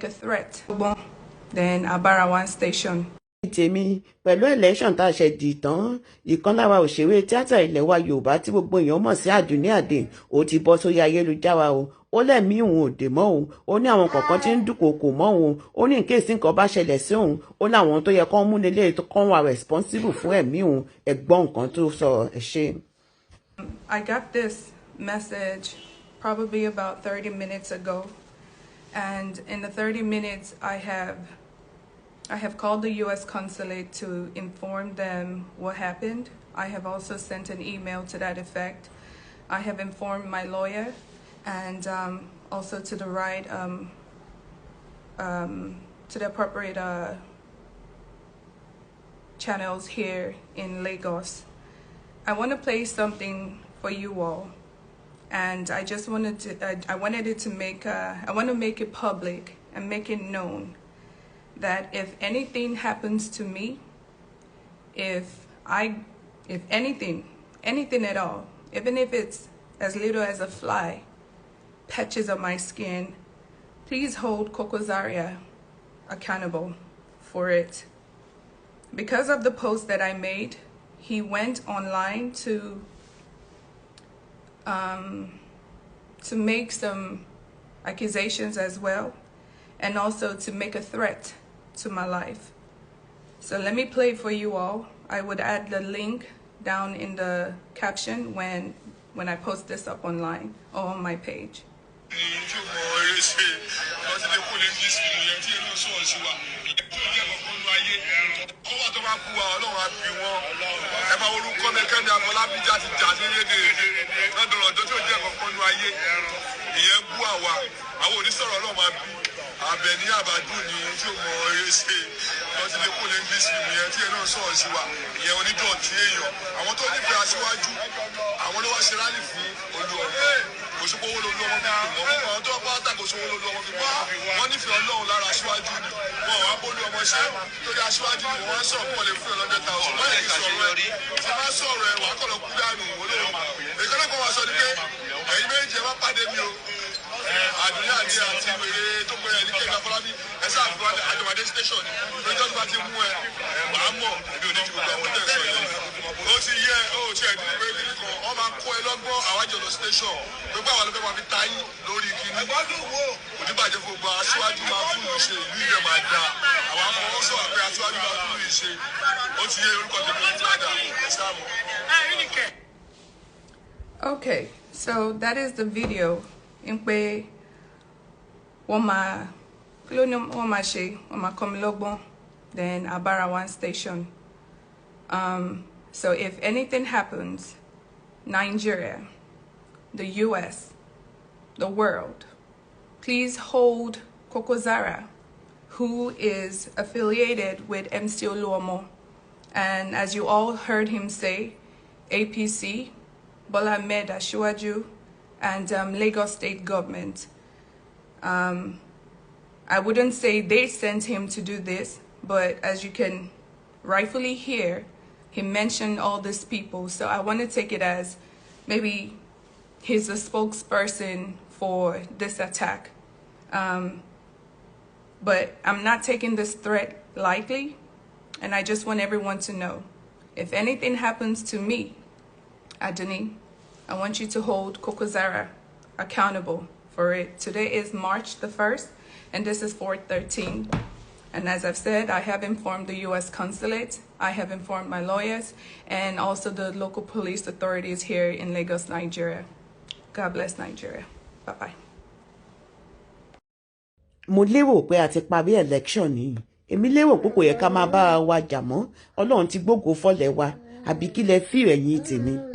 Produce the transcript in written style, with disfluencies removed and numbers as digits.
a threat. Then Abarawan station. Tèmi pẹ̀lú election tá a ṣe dì tán ìkan lára òṣèré tíátà ilẹ̀ wa Yorùbá tí gbogbo èèyàn mọ̀ sí Adunni Ade ó ti bọ́ sórí ayélujára o ó lẹ́mìí òun ò dè mọ́ òun ó ní àwọn kọ̀ọ̀kan tí ń dúkokò mọ́ òun ó ní nkéèsì nǹkan bá ṣẹlẹ̀ sí òun ó láwọn tó yẹ kán mú nílé kán wà responsible fún ẹ̀mí òun ẹ̀gbọ́n nǹkan tó sọ ẹ̀ ṣe. I got this message probably about 30 minutes ago, and in the 30 minutes I have called the U.S. consulate to inform them what happened. I have also sent an email to that effect. I have informed my lawyer and also to the right, to the appropriate channels here in Lagos. I want to play something for you all, and I just wanted to, I want to make it public and make it known that if anything happens to me, if anything at all, even if it's as little as a fly, patches of my skin, please hold KOKO ZARIA accountable for it. Because of the post that I made, he went online to make some accusations as well, and also to make a threat to my life. So let me play for you all. I would add the link down in the caption when I post this up online or on my page. Adunni Ade tí ó mọ eré ṣe wọ́n ti lè kó lè gbé sílùú yẹn tí ẹ náà sọ̀rọ̀ sí wa ìyẹn onídọ̀tí èèyàn àwọn tó nífẹ̀ẹ́ aṣíwájú àwọn ló wá ṣe rálì fún Olúọmọ kò sí owó lórí ọmọ fífi wọn àwọn tó wá pátá kò sí owó lórí ọmọ fífi wọn nífẹ̀ẹ́ Ọlọ́run lára aṣíwájú ni wọn wá bólú ọmọ ṣe torí aṣíwájú ni wọ́n sọ̀rọ̀ fún ọ̀lẹ́ fún $100,000 wọ́n lè sọ̀rọ̀ ẹ̀ tí wọ́n sọ̀rọ̀ ẹ̀ wà á kọ̀ lọ kú dànù olóòrùn èkó náà kọ́ wa sọ ni pé ẹ̀yin méjì ẹ má pàdé mi o Adunni Ade àti wèrè tó gbé ẹni kéka Fọlábí ẹsẹ àfihàn àjọmọdé station ni lójó tó bá ti mú ẹ wà á mọ èdè òní ti gbogbo àwọn tẹ̀ sọ yẹn ó ti yẹ ó ti ẹ̀ dín pé kíní kan wọ́n máa kó ẹ lọ́gbọ́n àwájọ lọ station gbogbo àwọn ọlọ́pàá máa fi ta yín lórí kíní òdìbàjẹ́ fún gbogbo aṣíwájú máa fún mi ṣe ìlú ìyẹn máa da àwọn afọwọ́sọ àpẹ aṣíwájú máa fún mi ṣe ó ti yẹ orúkọ tèmi ní padà sáàmù. Okay, so that is the video. In pé wọ́n máa ṣe wọ́n máa kọ́ mi lọ́gbọ́n, then Abarawan station. So if anything happens, Nigeria, the US, the world, please hold KOKO ZARIA, who is affiliated with MC Oluomo, and as you all heard him say, APC, Bola Ahmed Asiwaju, and Lagos State government. I wouldn't say they sent him to do this, but as you can rightfully hear, he mentioned all these people. So I want to take it as maybe he's a spokesperson for this attack. But I'm not taking this threat lightly, and I just want everyone to know, if anything happens to me, Adunni, I want you to hold KOKO ZARIA accountable for it. Today is March the 1st, and this is 4/13. And as I've said, I have informed the U.S. consulate, I have informed my lawyers, and also the local police authorities here in Lagos, Nigeria. God bless Nigeria. Bye-bye. Mo lérò pé a ti parí election yìí. Èmi lérò pé kò yẹ ká máa bá wa jà mọ́. Ọlọ́run ti gbógo fọ́lẹ̀ wa. Àbí kí lẹ fi ẹ̀yin tèmi.